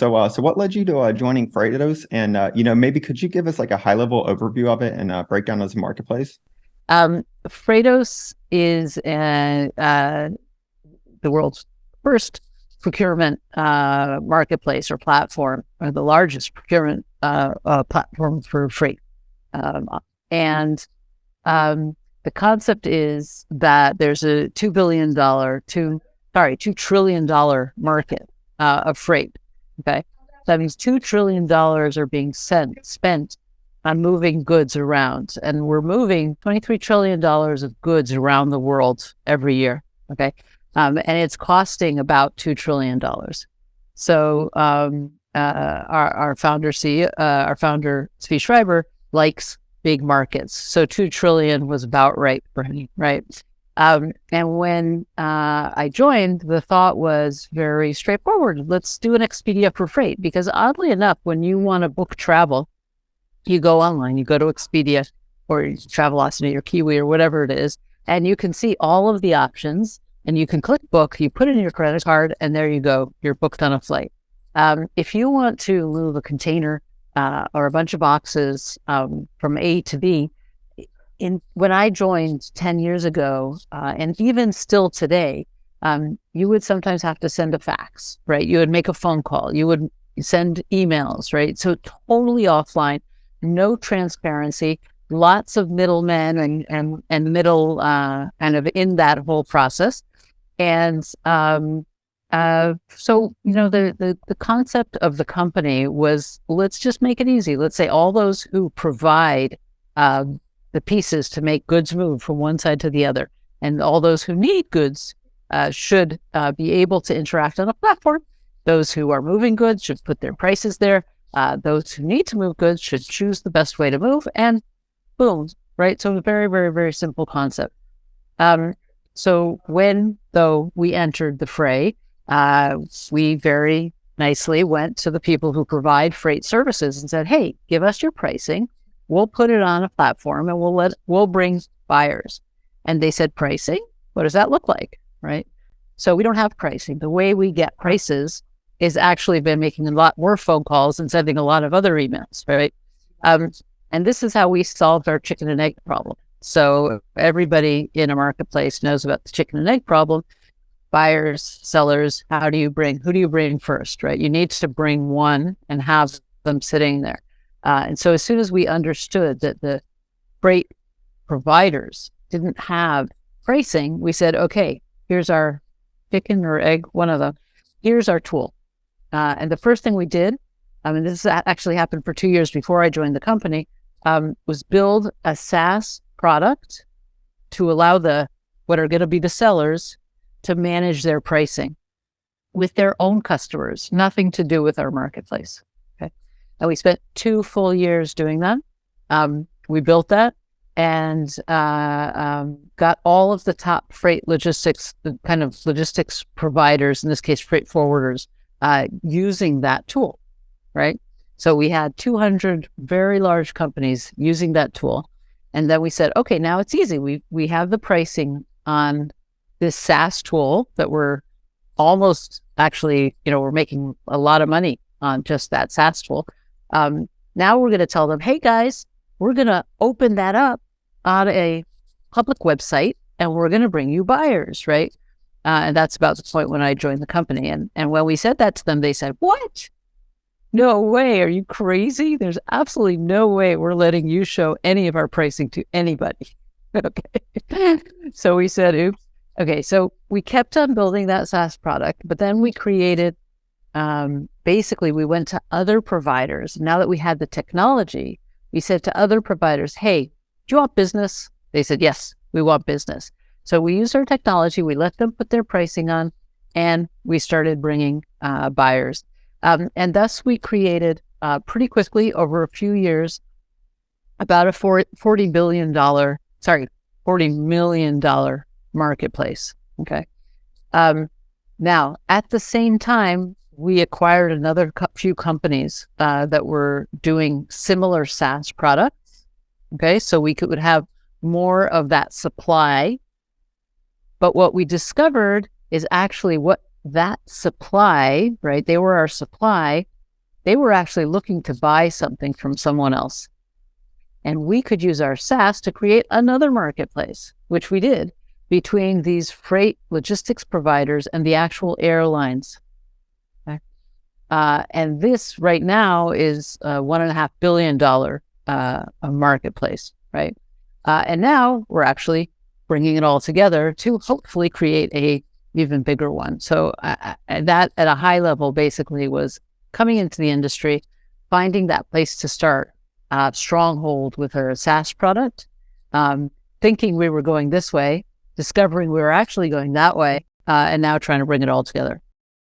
So what led you to joining Freightos? And maybe could you give us like a high level overview of it and breakdown as a marketplace? Freightos is the world's first procurement marketplace or platform, or the largest procurement platform for freight. Um, and the concept is that there's a $2 trillion market of freight. Okay. That means $2 trillion are being spent on moving goods around. And we're moving $23 trillion of goods around the world every year. Okay. And it's costing about $2 trillion. So our founder, Zvi Schreiber, likes big markets. So 2 trillion was about right for him, right? And when I joined, the thought was very straightforward. Let's do an Expedia for freight, because oddly enough, when you want to book travel, you go online, you go to Expedia or Travelocity or Kiwi or whatever it is, and you can see all of the options, and you can click book, you put in your credit card, and there you go, you're booked on a flight. If you want to move a container or a bunch of boxes from A to B, when I joined 10 years ago, and even still today, you would sometimes have to send a fax, right? You would make a phone call, you would send emails, right? So totally offline, no transparency, lots of middlemen and middle kind of in that whole process. And so, the concept of the company was, let's just make it easy. Let's say all those who provide the pieces to make goods move from one side to the other, and all those who need goods should be able to interact on a platform. Those who are moving goods should put their prices there. Those who need to move goods should choose the best way to move, and boom, right? So a very, very, very simple concept. So when, though, we entered the fray, we very nicely went to the people who provide freight services and said, hey, give us your pricing. We'll put it on a platform and we'll bring buyers. And they said, pricing? What does that look like? Right? So we don't have pricing. The way we get prices is actually been making a lot more phone calls and sending a lot of other emails, right? And this is how we solved our chicken and egg problem. So everybody in a marketplace knows about the chicken and egg problem. Buyers, sellers, who do you bring first, right? You need to bring one and have them sitting there. And so as soon as we understood that the freight providers didn't have pricing, we said, okay, here's our chicken or egg, one of them. Here's our tool. And the first thing we did, this actually happened for 2 years before I joined the company, was build a SaaS product to allow what are going to be the sellers to manage their pricing with their own customers, nothing to do with our marketplace. Okay. And we spent 2 full years doing that. We built that and got all of the top freight logistics, the kind of logistics providers, in this case, freight forwarders, using that tool, right? So we had 200 very large companies using that tool. And then we said, okay, now it's easy. We have the pricing on this SaaS tool that we're almost actually, we're making a lot of money on just that SaaS tool. Now we're going to tell them, hey guys, we're going to open that up on a public website and we're going to bring you buyers, right? And that's about the point when I joined the company. And when we said that to them, they said, what? No way. Are you crazy? There's absolutely no way we're letting you show any of our pricing to anybody. Okay. So we said, oops. Okay. So we kept on building that SaaS product, but then we created, basically we went to other providers. Now that we had the technology, we said to other providers, hey, do you want business? They said, yes, we want business. So we used our technology. We let them put their pricing on and we started bringing buyers. And thus we created pretty quickly over a few years about a $40 million marketplace. Okay. Now, at the same time, we acquired another few companies that were doing similar SaaS products. Okay. So we would have more of that supply. But what we discovered is actually what that supply, right? They were our supply, They were actually looking to buy something from someone else. And we could use our SaaS to create another marketplace, which we did, between these freight logistics providers and the actual airlines. Okay. And this right now is a $1.5 billion a marketplace, right? And now we're actually bringing it all together to hopefully create a even bigger one. So that at a high level basically was coming into the industry, finding that place to start, stronghold with our SaaS product, thinking we were going this way, discovering we were actually going that way, and now trying to bring it all together.